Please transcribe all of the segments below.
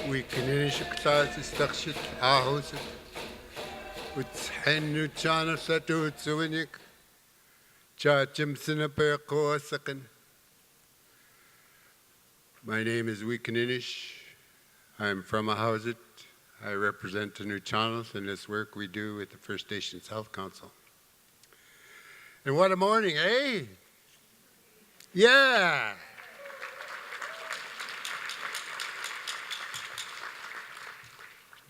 ويكنينيشكتاز استخشت عاوزت وتحنو تشانا ساتو تسوينيك تشاتم سنبيقو سكن. My name is Wikininish. I'm from Ahousaht. I represent the new channels in this work we do with the First Nations Health Council. And what a morning, eh? Yeah.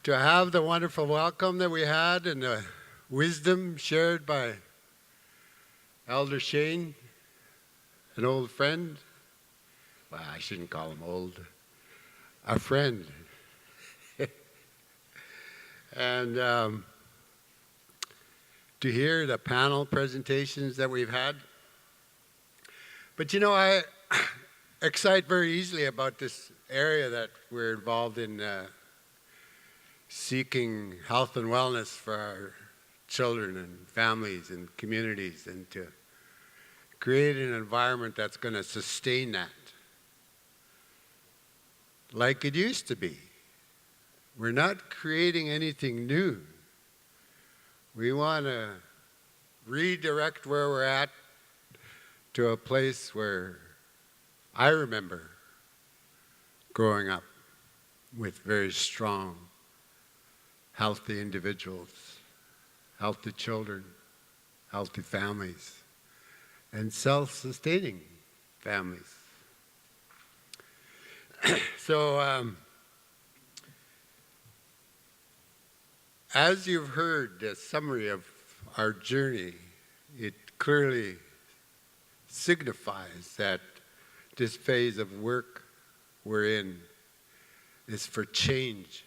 To have the wonderful welcome that we had and the wisdom shared by Elder Shane, an old friend. Well, I shouldn't call him old. A friend. And to hear the panel presentations that we've had. But you know, I excite very easily about this area that we're involved in seeking health and wellness for our children and families and communities, and to create an environment that's going to sustain that like it used to be. We're not creating anything new. We want to redirect where we're at to a place where I remember growing up with very strong, healthy individuals, healthy children, healthy families, and self-sustaining families. So, as you've heard the summary of our journey, it clearly signifies that this phase of work we're in is for change.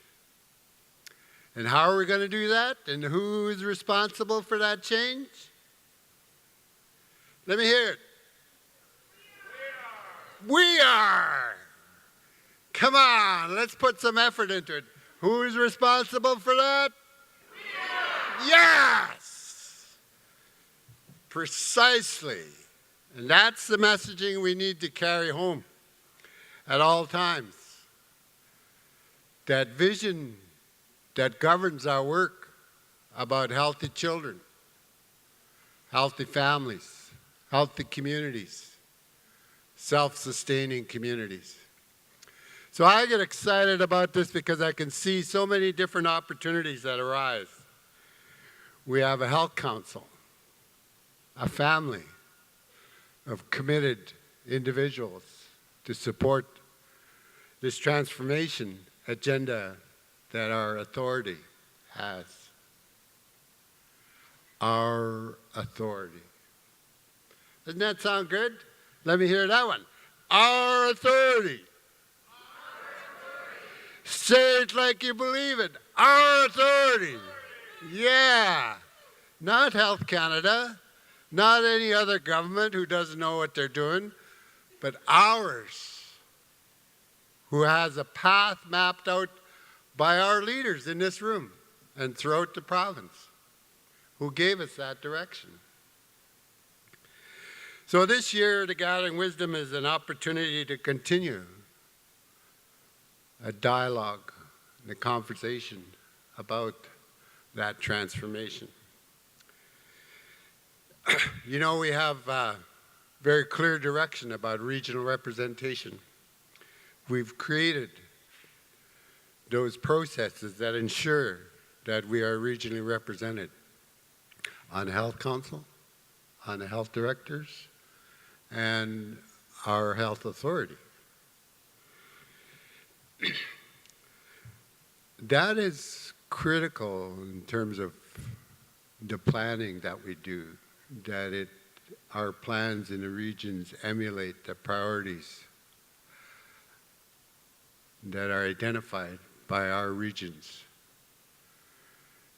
And how are we going to do that? And who is responsible for that change? Let me hear it. We are. Come on, let's put some effort into it. Who is responsible for that? We are. Yes! Precisely. And that's the messaging we need to carry home at all times. That vision that governs our work about healthy children, healthy families, healthy communities, self-sustaining communities. So I get excited about this because I can see so many different opportunities that arise. We have a health council, a family of committed individuals to support this transformation agenda that our authority has. Our authority. Doesn't that sound good? Let me hear that one. Our authority. Say it like you believe it. Our authority. Yeah. Not Health Canada, not any other government who doesn't know what they're doing, but ours, who has a path mapped out by our leaders in this room and throughout the province, who gave us that direction. So this year, the Gathering Wisdom is an opportunity to continue a dialogue, a conversation about that transformation. You know, we have very clear direction about regional representation. We've created those processes that ensure that we are regionally represented on the Health Council, on the health directors, and our health authority. That is critical in terms of the planning that we do, that our plans in the regions emulate the priorities that are identified by our regions.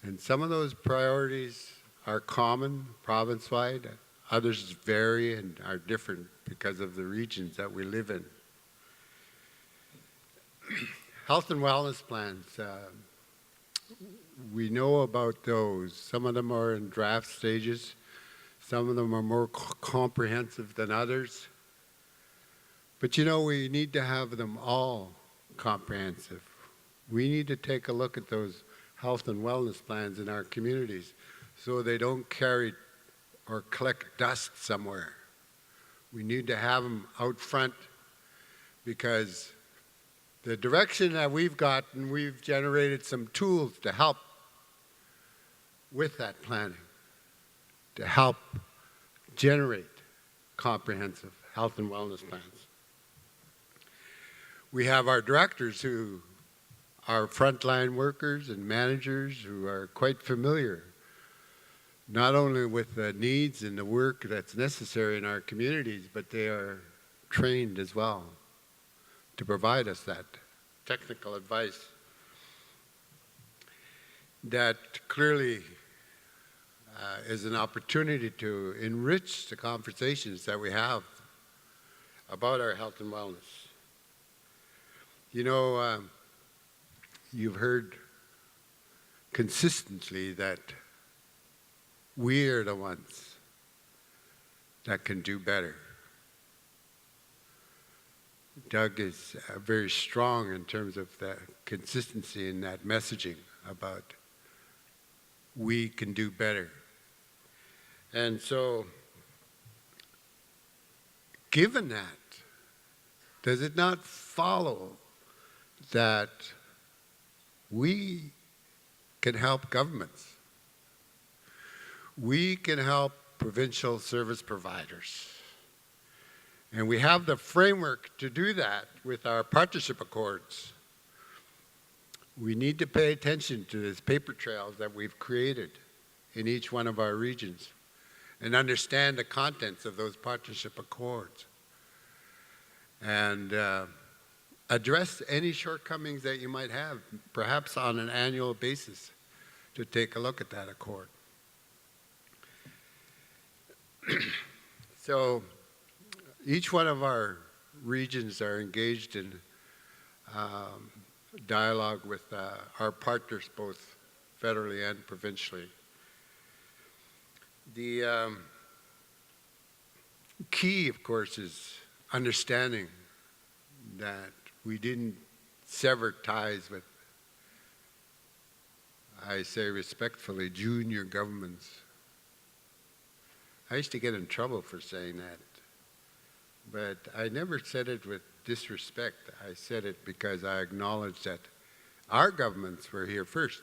And some of those priorities are common, province-wide. Others vary and are different because of the regions that we live in. Health and wellness plans, we know about those. Some of them are in draft stages. Some of them are more comprehensive than others. But you know, we need to have them all comprehensive. We need to take a look at those health and wellness plans in our communities so they don't carry or collect dust somewhere. We need to have them out front, because the direction that we've gotten, we've generated some tools to help with that planning, to help generate comprehensive health and wellness plans. We have our directors who are frontline workers and managers who are quite familiar not only with the needs and the work that's necessary in our communities, but they are trained as well to provide us that technical advice that clearly is an opportunity to enrich the conversations that we have about our health and wellness. You know, you've heard consistently that we are the ones that can do better. Doug is very strong in terms of the consistency in that messaging about we can do better. And so, given that, does it not follow that we can help governments? We can help provincial service providers. And we have the framework to do that with our partnership accords. We need to pay attention to these paper trails that we've created in each one of our regions and understand the contents of those partnership accords and address any shortcomings that you might have, perhaps on an annual basis, to take a look at that accord. So each one of our regions are engaged in dialogue with our partners, both federally and provincially. The key, of course, is understanding that we didn't sever ties with, I say respectfully, junior governments. I used to get in trouble for saying that, but I never said it with disrespect. I said it because I acknowledged that our governments were here first.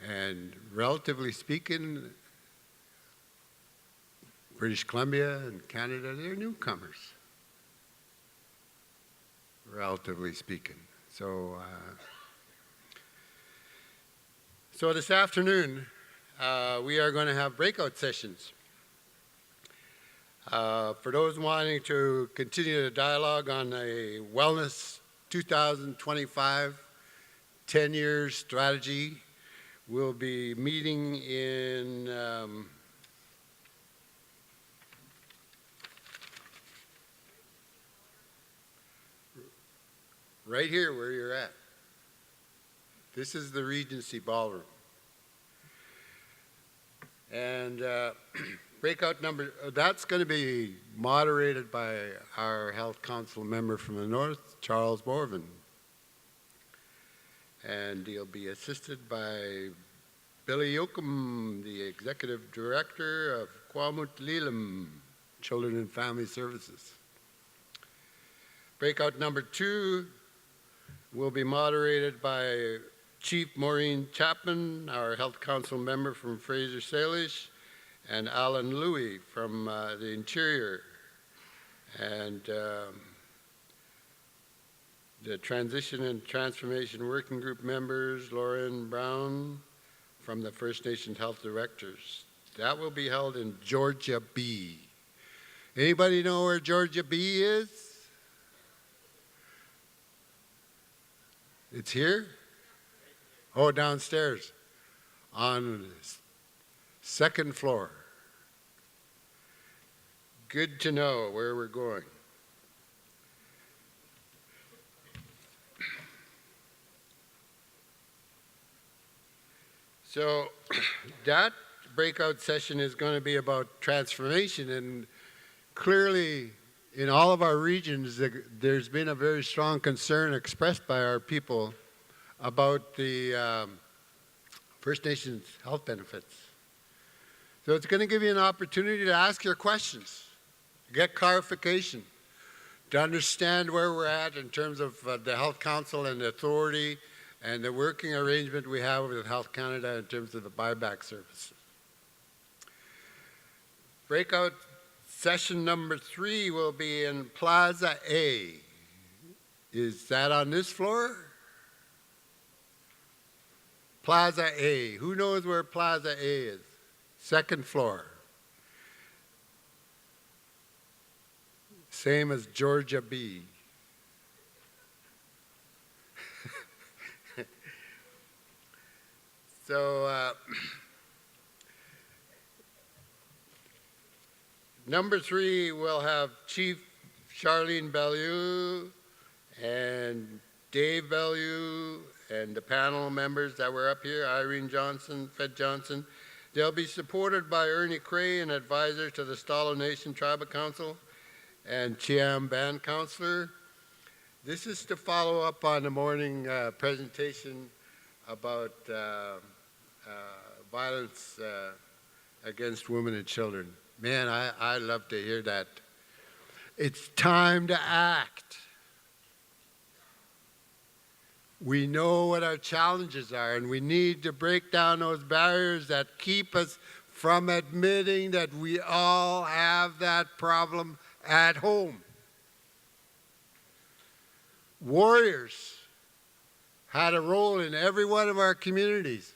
And relatively speaking, British Columbia and Canada, they're newcomers, relatively speaking. So, so this afternoon, we are going to have breakout sessions. For those wanting to continue the dialogue on a Wellness 2025 10-year strategy, we'll be meeting in right here where you're at. This is the Regency Ballroom. And breakout number, that's going to be moderated by our Health Council member from the North, Charles Borvin. And he'll be assisted by Billy Yoakum, the Executive Director of Kwamut Lilam Children and Family Services. Breakout number 2 will be moderated by Chief Maureen Chapman, our Health Council member from Fraser Salish, and Alan Louie from the Interior. And the Transition and Transformation Working Group members, Lauren Brown from the First Nations Health Directors. That will be held in Georgia B. Anybody know where Georgia B is? It's here? Oh, downstairs on the second floor. Good to know where we're going. So that breakout session is going to be about transformation, and clearly in all of our regions, there's been a very strong concern expressed by our people about the First Nations health benefits. So it's going to give you an opportunity to ask your questions, get clarification, to understand where we're at in terms of the Health Council and the authority and the working arrangement we have with Health Canada in terms of the buyback services. Breakout session number 3 will be in Plaza A. Is that on this floor? Plaza A. Who knows where Plaza A is? Second floor. Same as Georgia B. So, number 3 will have Chief Charlene Bellew and Dave Bellew and the panel members that were up here, Irene Johnson, Fred Johnson. They'll be supported by Ernie Cray, an advisor to the Stalo Nation Tribal Council, and Chiam Band Counselor. This is to follow up on the morning presentation about violence against women and children. Man, I love to hear that. It's time to act. We know what our challenges are, and we need to break down those barriers that keep us from admitting that we all have that problem at home. Warriors had a role in every one of our communities.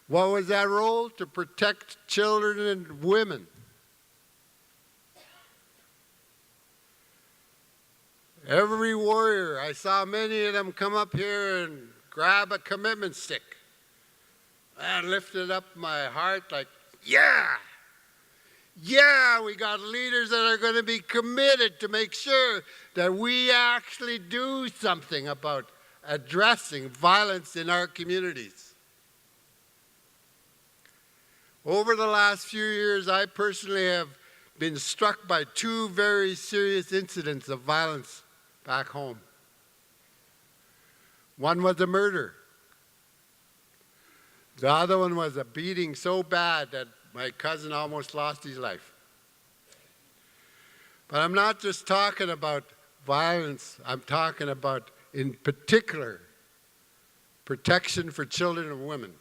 What was that role? To protect children and women. Every warrior, I saw many of them come up here and grab a commitment stick. That lifted up my heart like, yeah, we got leaders that are going to be committed to make sure that we actually do something about addressing violence in our communities. Over the last few years, I personally have been struck by 2 very serious incidents of violence back home. One was a murder. The other one was a beating so bad that my cousin almost lost his life. But I'm not just talking about violence, I'm talking about, in particular, protection for children and women.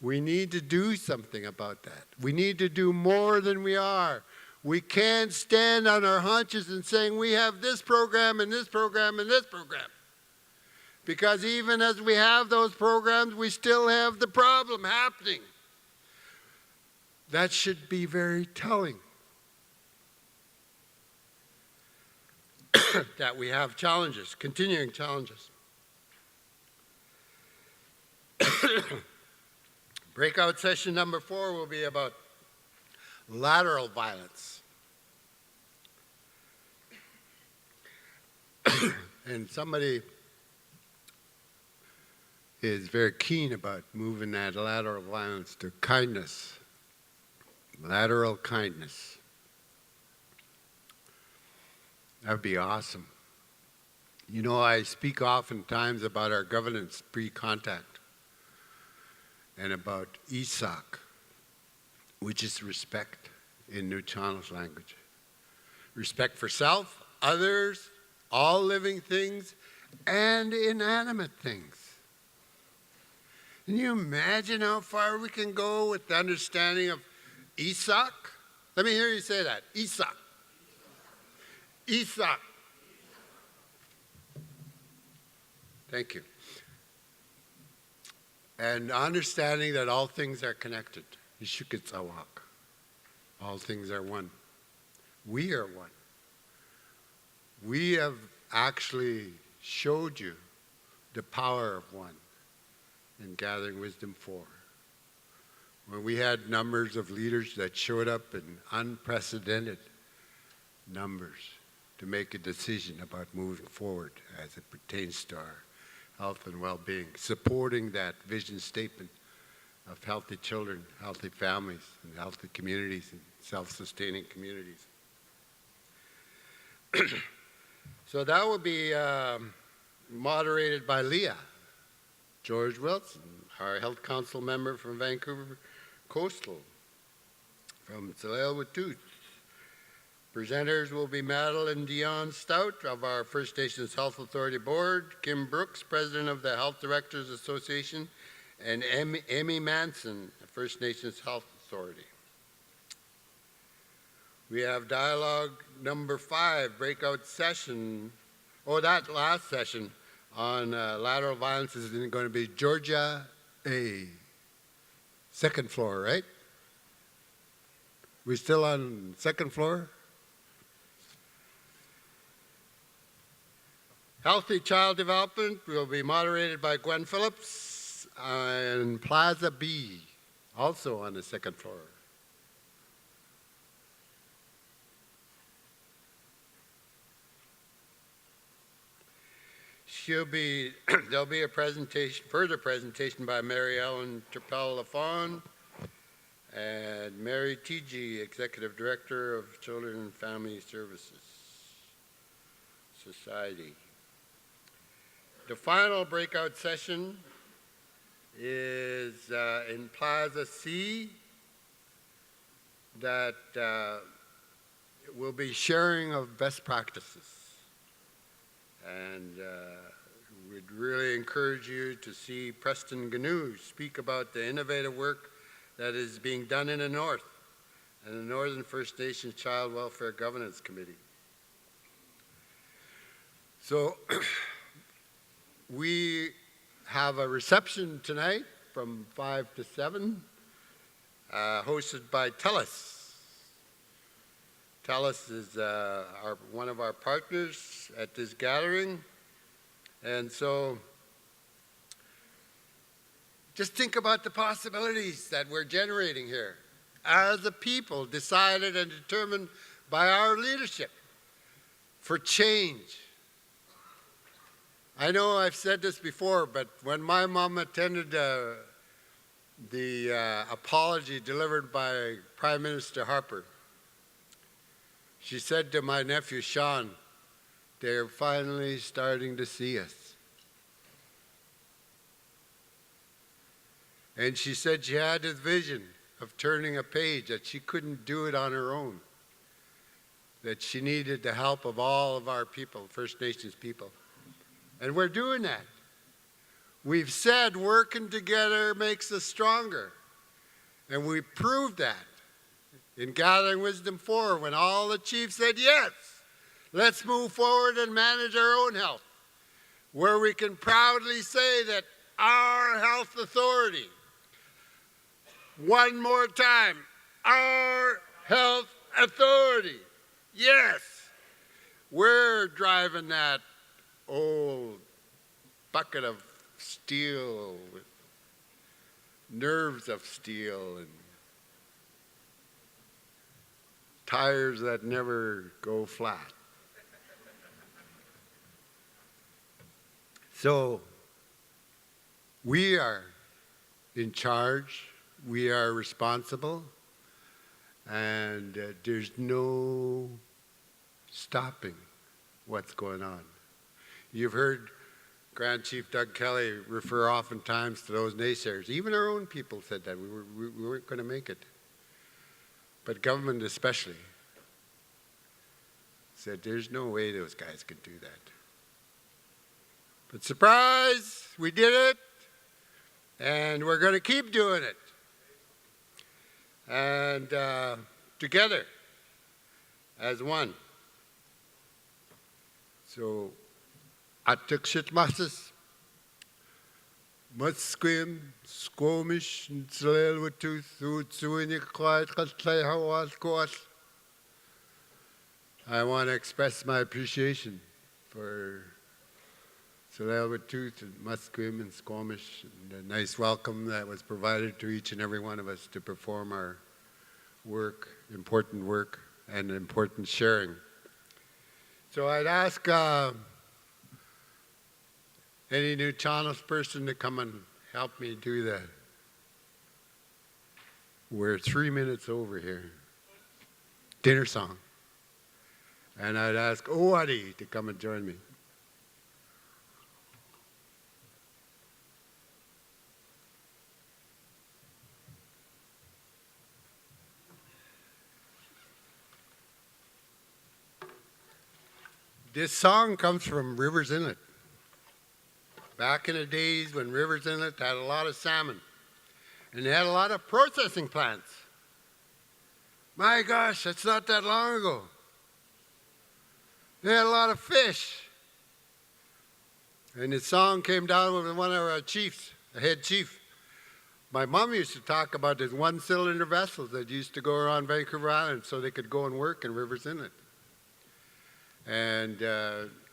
We need to do something about that. We need to do more than we are. We can't stand on our haunches and saying we have this program and this program and this program. Because even as we have those programs, we still have the problem happening. That should be very telling. That we have challenges, continuing challenges. Breakout session number 4 will be about lateral violence. And somebody is very keen about moving that lateral violence to kindness. Lateral kindness. That would be awesome. You know, I speak oftentimes about our governance pre-contact and about ISAC, which is respect in New Channel's language. Respect for self, others, all living things, and inanimate things. Can you imagine how far we can go with the understanding of ISAC? Let me hear you say that. ISAC. ISAC. Thank you. And understanding that all things are connected. Ishukitsawak. All things are one. We are one. We have actually showed you the power of one in Gathering Wisdom 4. When we had numbers of leaders that showed up in unprecedented numbers to make a decision about moving forward as it pertains to our health and well-being, supporting that vision statement of healthy children, healthy families, and healthy communities, and self-sustaining communities. So that will be moderated by Leah. George Wilson, our Health Council member from Vancouver Coastal, from Tsleil-Waututh. Presenters will be Madeline Dion Stout of our First Nations Health Authority Board, Kim Brooks, President of the Health Directors Association, and Emmy Manson, First Nations Health Authority. We have dialogue number 5, breakout session. Oh, that last session on lateral violence is going to be Georgia A. Second floor, right? We still on second floor? Healthy Child Development will be moderated by Gwen Phillips and Plaza B, also on the second floor. There'll be a further presentation by Mary Ellen Turpel-Lafon and Mary T.G., Executive Director of Children and Family Services Society. The final breakout session is in Plaza C, that will be sharing of best practices. And we'd really encourage you to see Preston Gnu speak about the innovative work that is being done in the North and the Northern First Nations Child Welfare Governance Committee. So we have a reception tonight from 5 to 7, hosted by TELUS. TELUS is one of our partners at this gathering. And so just think about the possibilities that we're generating here as a people, decided and determined by our leadership for change. I know I've said this before, but when my mom attended the apology delivered by Prime Minister Harper, she said to my nephew Sean, "They're finally starting to see us." And she said she had this vision of turning a page, that she couldn't do it on her own, that she needed the help of all of our people, First Nations people. And we're doing that. We've said working together makes us stronger. And we proved that in Gathering Wisdom 4, when all the chiefs said, yes, let's move forward and manage our own health, where we can proudly say that our health authority, one more time, our health authority, yes, we're driving that old bucket of steel with nerves of steel and tires that never go flat. So we are in charge, we are responsible, and there's no stopping what's going on. You've heard Grand Chief Doug Kelly refer oftentimes to those naysayers. Even our own people said that we weren't going to make it. But government especially said there's no way those guys could do that. But surprise, we did it, and we're going to keep doing it. And together, as one. So, Atukshit Masses, Mutsquim, Squamish, and Tsleil-Waututh, Utsuinik, Quiet, Katlay, Hawas, Koas. I want to express my appreciation for Tsleil-Waututh and Musqueam and Squamish, and a nice welcome that was provided to each and every one of us to perform our work, and important sharing. So I'd ask any new Chanos person to come and help me do that. We're 3 minutes over here. Dinner song. And I'd ask Owadi to come and join me. This song comes from Rivers Inlet. Back in the days when Rivers Inlet had a lot of salmon, and they had a lot of processing plants. My gosh, that's not that long ago. They had a lot of fish. And the song came down with one of our chiefs, the head chief. My mom used to talk about these one-cylinder vessels that used to go around Vancouver Island so they could go and work in Rivers Inlet. And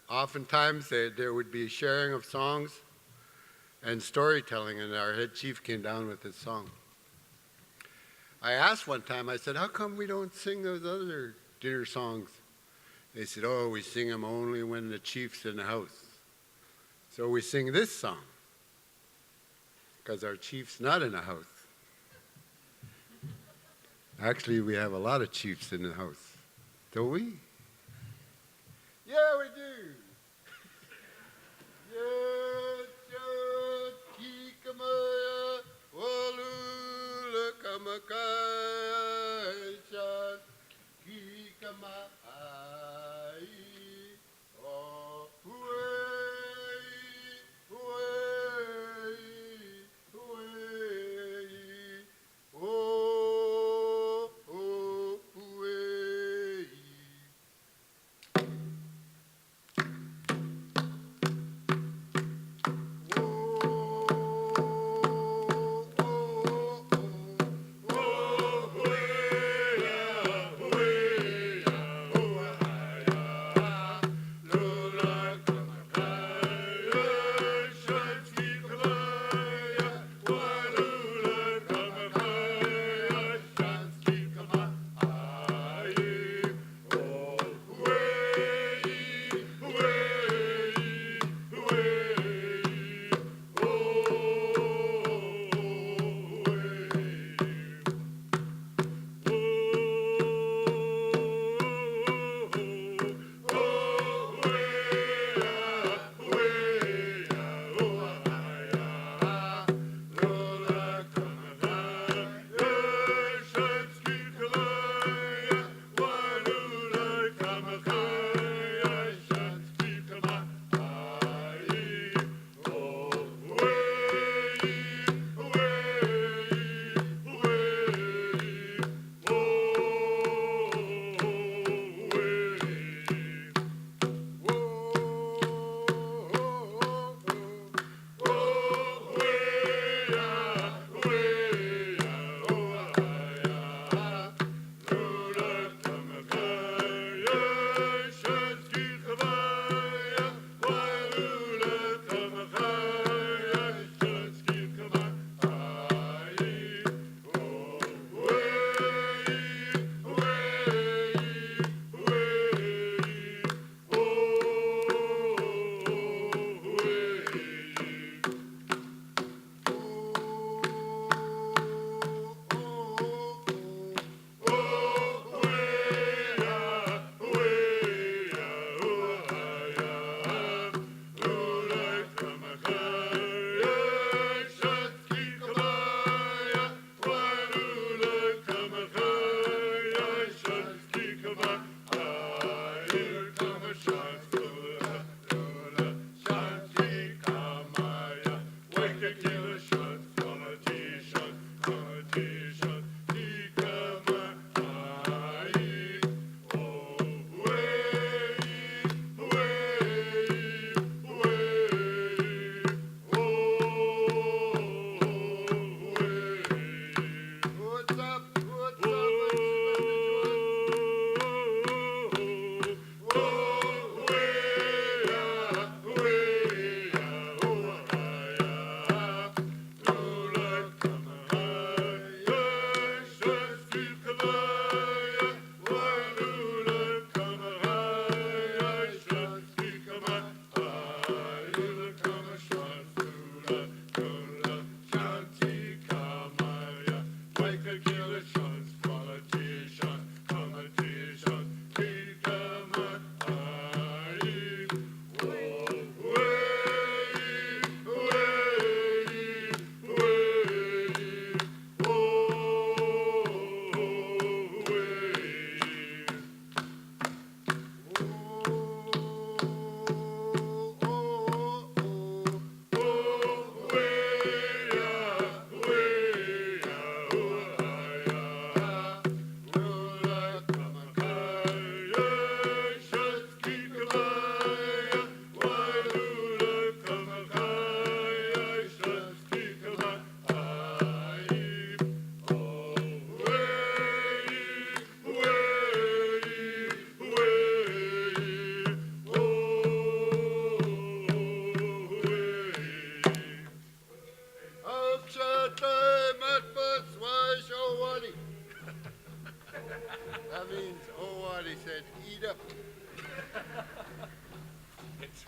oftentimes there would be sharing of songs and storytelling, and our head chief came down with this song. I asked one time, I said, how come we don't sing those other dinner songs? They said, oh, we sing them only when the chief's in the house. So we sing this song, because our chief's not in the house. Actually, we have a lot of chiefs in the house, don't we? Yeah, we do. said, eat up. It's